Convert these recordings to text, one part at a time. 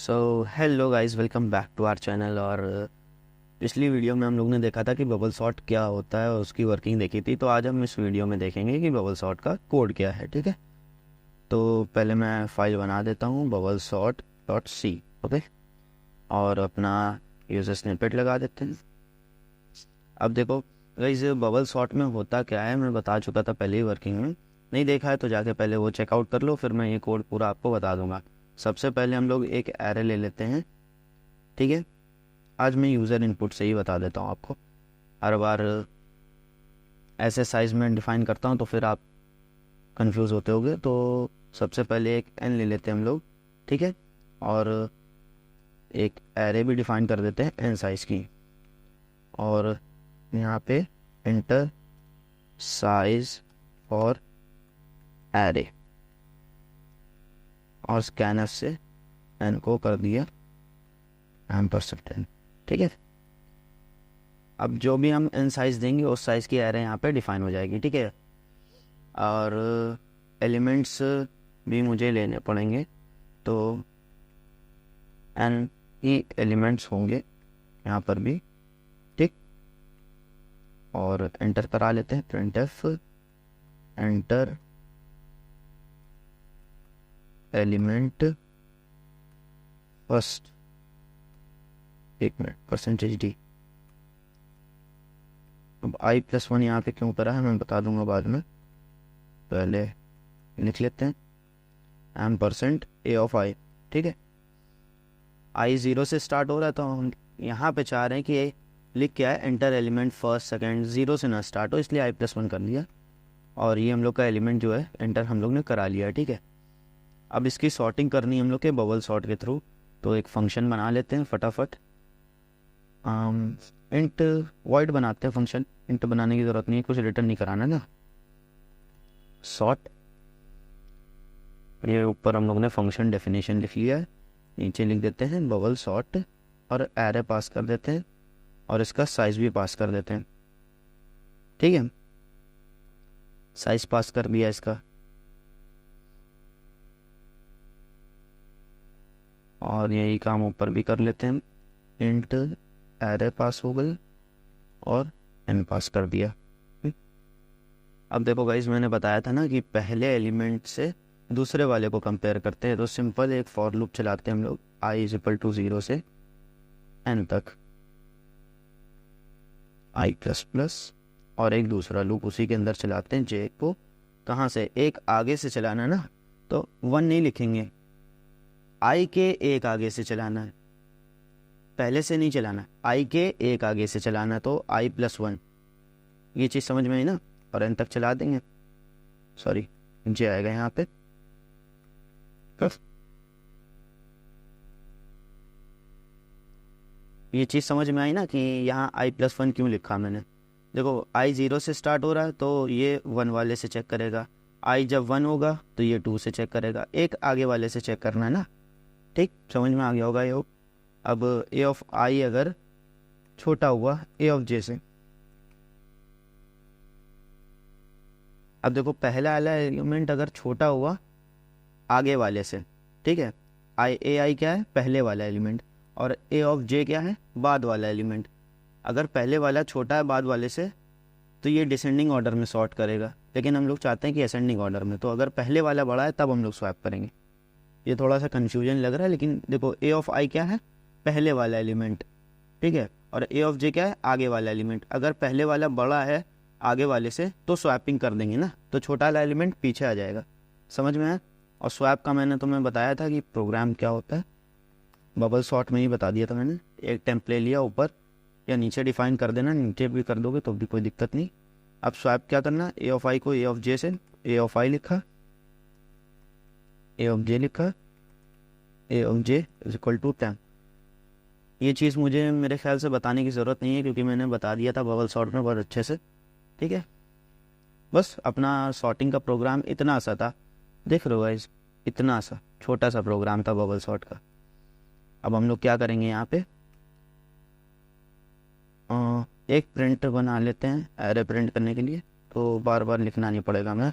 So hello guys, welcome back to our channel. और पिछली video में हम लोग ने देखा था कि बबल सॉर्ट क्या होता है और उसकी वर्किंग देखी थी। तो आज हम इस वीडियो में देखेंगे कि बबल सॉर्ट का कोड क्या है। ठीक है, तो पहले मैं फाइल बना देता हूँ bubble sort dot C. Okay, और अपना यूज़र स्निपेट लगा देते हैं। अब देखो गाइस, बबल सॉर्ट में होता क्या है मैं बता चुका था पहले ही वर्किंग में। नहीं देखा है तो जाके पहले वो चेकआउट कर लो, फिर मैं ये कोड पूरा आपको बता दूंगा। सबसे पहले हम लोग एक एरे ले लेते हैं। ठीक है, आज मैं यूज़र इनपुट से ही बता देता हूँ आपको। हर बार ऐसे साइज़ में डिफ़ाइन करता हूँ तो फिर आप कंफ्यूज होते होगे। तो सबसे पहले एक एन ले लेते हैं हम लोग। ठीक है, और एक एरे भी डिफ़ाइन कर देते हैं एन साइज़ की। और यहाँ पे एंटर साइज फॉर एरे, और स्कैनर से एन को कर दिया %n। ठीक है, अब जो भी हम एन साइज़ देंगे उस साइज़ की एरे यहाँ पे डिफ़ाइन हो जाएगी। ठीक है, और एलिमेंट्स भी मुझे लेने पड़ेंगे, तो एन ही एलिमेंट्स होंगे यहाँ पर भी। ठीक, और एंटर करा लेते हैं printf एंटर एलिमेंट फर्स्ट। एक मिनट, %d। अब i+1 यहाँ पे क्यों करा है मैं बता दूंगा बाद में, पहले लिख लेते हैं %a ऑफ i। ठीक है, i 0 से स्टार्ट हो रहा है तो हम यहाँ पे चाह रहे हैं कि लिख क्या है, एंटर एलिमेंट फर्स्ट सेकंड, 0 से ना स्टार्ट हो, इसलिए i+1 कर लिया। और ये हम लोग का एलिमेंट जो है एंटर हम लोग ने करा लिया। ठीक है, अब इसकी सॉर्टिंग करनी है हम लोग के बबल सॉर्ट के थ्रू। तो एक फंक्शन बना लेते हैं फटाफट। इंट वॉइड बनाते हैं फंक्शन। इंट बनाने की ज़रूरत नहीं है, कुछ रिटर्न नहीं कराना ना। सॉर्ट, ये ऊपर हम लोग ने फंक्शन डेफिनेशन लिख लिया है, नीचे लिख देते हैं बबल सॉर्ट, और एरे पास कर देते हैं, और इसका साइज भी पास कर देते हैं। ठीक है, साइज पास कर दिया इसका, और यही काम ऊपर भी कर लेते हैं। इंट एरे पास हो गई और एन पास कर दिया। अब देखो गाइस, मैंने बताया था ना कि पहले एलिमेंट से दूसरे वाले को कंपेयर करते हैं। तो सिंपल एक फॉर लूप चलाते हैं हम लोग, i = 0 से n तक, i++, और एक दूसरा लूप उसी के अंदर चलाते हैं। j को कहाँ से, एक आगे से चलाना ना, तो 1 नहीं लिखेंगे, i के एक आगे से चलाना है, पहले से नहीं चलाना, i के एक आगे से चलाना, तो i+1। ये चीज़ समझ में आई ना, और n तक चला देंगे। सॉरी, j आएगा यहाँ पे। ये चीज़ समझ में आई ना कि यहाँ i+1 क्यों लिखा मैंने। देखो i 0 से स्टार्ट हो रहा है तो ये 1 वाले से चेक करेगा, i जब 1 होगा तो ये 2 से चेक करेगा, एक आगे वाले से चेक करना है ना। ठीक, समझ में आ गया होगा ये। अब a ऑफ i अगर छोटा हुआ a ऑफ j से, अब देखो पहला वाला एलिमेंट अगर छोटा हुआ आगे वाले से, ठीक है, ai क्या है, पहले वाला एलिमेंट, और a ऑफ j क्या है, बाद वाला एलिमेंट। अगर पहले वाला छोटा है बाद वाले से तो ये डिसेंडिंग ऑर्डर में सॉर्ट करेगा, लेकिन हम लोग चाहते हैं कि असेंडिंग ऑर्डर में। तो अगर पहले वाला बड़ा है तब हम लोग स्वैप करेंगे। ये थोड़ा सा कन्फ्यूजन लग रहा है, लेकिन देखो a ऑफ i क्या है, पहले वाला एलिमेंट। ठीक है, और a ऑफ j क्या है, आगे वाला एलिमेंट। अगर पहले वाला बड़ा है आगे वाले से तो स्वैपिंग कर देंगे ना, तो छोटा वाला एलिमेंट पीछे आ जाएगा। समझ में आया। और स्वैप का मैंने तुम्हें बताया था कि प्रोग्राम क्या होता है, बबल सॉर्ट में ही बता दिया था मैंने। एक टेम्पले लिया, ऊपर या नीचे डिफाइन कर देना, नीचे भी कर दोगे तो भी कोई दिक्कत नहीं। अब स्वैप क्या करना, a ऑफ i को a ऑफ j से, a ऑफ i लिखा, a ऑफ j लिखा, a ऑफ j = 10। ये चीज़ मुझे मेरे ख्याल से बताने की ज़रूरत नहीं है, क्योंकि मैंने बता दिया था बबल सॉर्ट में बहुत अच्छे से। ठीक है, बस अपना सॉर्टिंग का प्रोग्राम इतना सा था, देख रहे हो गाइस, इतना सा छोटा सा प्रोग्राम था बबल सॉर्ट का। अब हम लोग क्या करेंगे, यहाँ पे एक प्रिंट बना लेते हैं एरे प्रिंट करने के लिए, तो बार बार लिखना नहीं पड़ेगा हमें।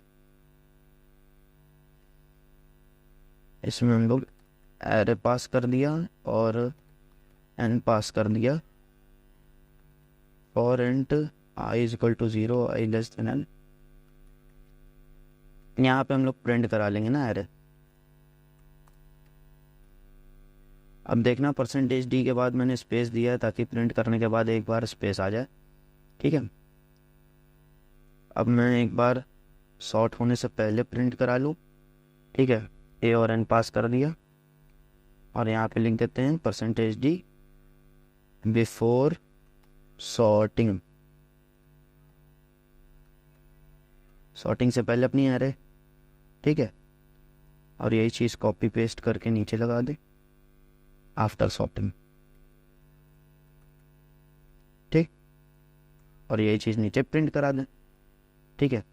इसमें हम लोग एरे पास कर दिया और एन पास कर दिया, for int I is equal to 0, I less than N. यहाँ पे हम लोग प्रिंट करा लेंगे ना एरे। अब देखना %d के बाद मैंने स्पेस दिया है ताकि प्रिंट करने के बाद एक बार स्पेस आ जाए, ठीक है। अब मैं एक बार सॉर्ट होने से पहले प्रिंट करा लूँ, ठीक है। ए और एन पास कर दिया और यहाँ पे लिख देते हैं %d बिफोर सॉर्टिंग। सॉर्टिंग से पहले अपनी एरे, ठीक है। और यही चीज़ कॉपी पेस्ट करके नीचे लगा दे आफ्टर सॉर्टिंग, ठीक। और यही चीज़ नीचे प्रिंट करा दें, ठीक है।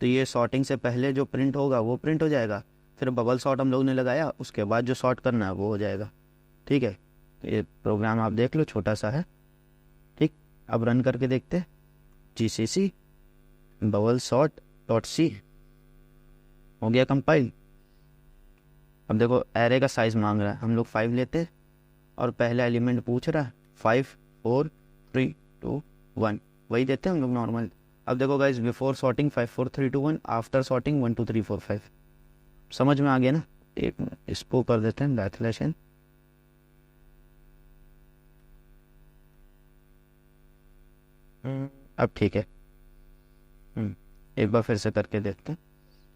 तो ये सॉर्टिंग से पहले जो प्रिंट होगा वो प्रिंट हो जाएगा, फिर बबल सॉर्ट हम लोग ने लगाया, उसके बाद जो सॉर्ट करना है वो हो जाएगा, ठीक है। तो ये प्रोग्राम आप देख लो, छोटा सा है, ठीक। अब रन करके देखते, GCC बबल सॉर्ट .c हो गया कंपाइल। अब देखो एरे का साइज मांग रहा है, हम लोग 5 लेते और पहला एलिमेंट पूछ रहा है 5 4 3 2 1, वही देते हैं हम लोग नॉर्मल। अब देखो guys, before sorting 5 4 3 2 1, after sorting 1 2 3 4 5। समझ में आ गया ना? एक मिनट इसको कर देते हैं बैकस्लैश। अब ठीक है, एक बार फिर से करके देखते हैं।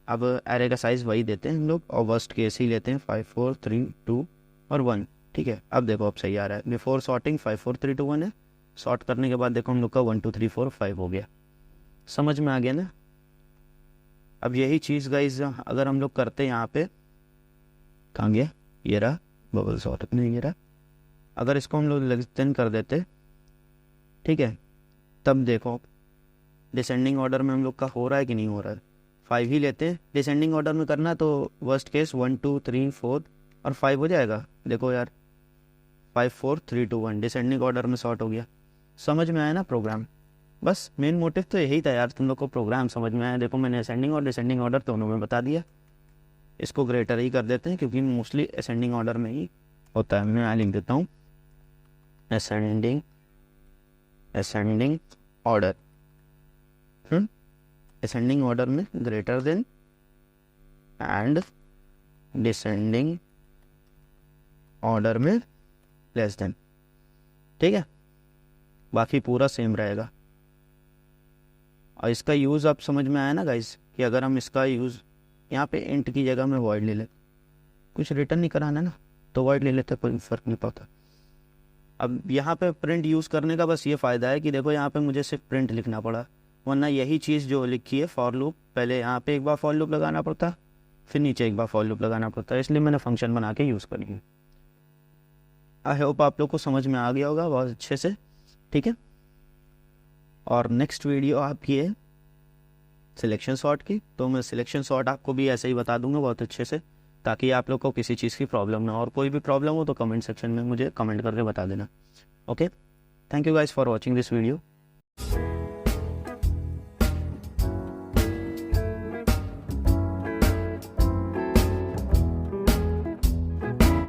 अब एरे का साइज वही देते हैं हम लोग और वर्स्ट केस ही लेते हैं 5 4 3 2 और 1, ठीक है। अब देखो अब सही आ रहा है, बिफोर सॉर्टिंग 5 4 3 2 1 है, सॉर्ट करने के बाद देखो हम लोग का 1 2 3 4 5 हो गया। समझ में आ गया ना? अब यही चीज़ गाइज अगर हम लोग करते यहाँ पे, कहाँ गया ये रहा बबल सॉर्ट, नहीं ये रहा। अगर इसको हम लोग लेसन कर देते, ठीक है, तब देखो डिसेंडिंग ऑर्डर में हम लोग का हो रहा है कि नहीं हो रहा है। 5 ही लेते हैं, डिसेंडिंग ऑर्डर में करना तो वर्स्ट केस 1 2 3 4 और 5 हो जाएगा। देखो यार 5 4 3 2 1 डिसेंडिंग ऑर्डर में सॉर्ट हो गया। समझ में आया ना प्रोग्राम? बस मेन मोटिव तो यही था यार, तुम लोग को प्रोग्राम समझ में आया। देखो मैंने असेंडिंग और डिसेंडिंग ऑर्डर दोनों में बता दिया। इसको ग्रेटर ही कर देते हैं क्योंकि मोस्टली असेंडिंग ऑर्डर में ही होता है। मैं लिख देता हूँ असेंडिंग ऑर्डर, असेंडिंग ऑर्डर में greater than and descending order में लेस देन, ठीक है। बाकी पूरा सेम रहेगा। और इसका यूज़ आप समझ में आया ना गाइस, कि अगर हम इसका यूज़ यहाँ पे इंट की जगह में वॉइड ले लें, कुछ रिटर्न नहीं कराना ना तो वॉइड ले लेते, कोई फ़र्क नहीं पड़ता। अब यहाँ पे प्रिंट यूज़ करने का बस ये फ़ायदा है कि देखो यहाँ पे मुझे सिर्फ प्रिंट लिखना पड़ा, वरना यही चीज़ जो लिखी है फॉर लूप, पहले यहाँ पे एक बार फॉर लूप लगाना पड़ता, फिर नीचे एक बार फॉर लूप लगाना पड़ता है, इसलिए मैंने फंक्शन बना के यूज़ करी है। आई होप आप लोग को समझ में आ गया होगा बहुत अच्छे से, ठीक है। और नेक्स्ट वीडियो आपकी है सिलेक्शन सॉर्ट की, तो मैं सिलेक्शन सॉर्ट आपको भी ऐसे ही बता दूंगा बहुत अच्छे से, ताकि आप लोग को किसी चीज़ की प्रॉब्लम ना हो। और कोई भी प्रॉब्लम हो तो कमेंट सेक्शन में मुझे कमेंट करके बता देना। Okay, thank you guys for watching this video.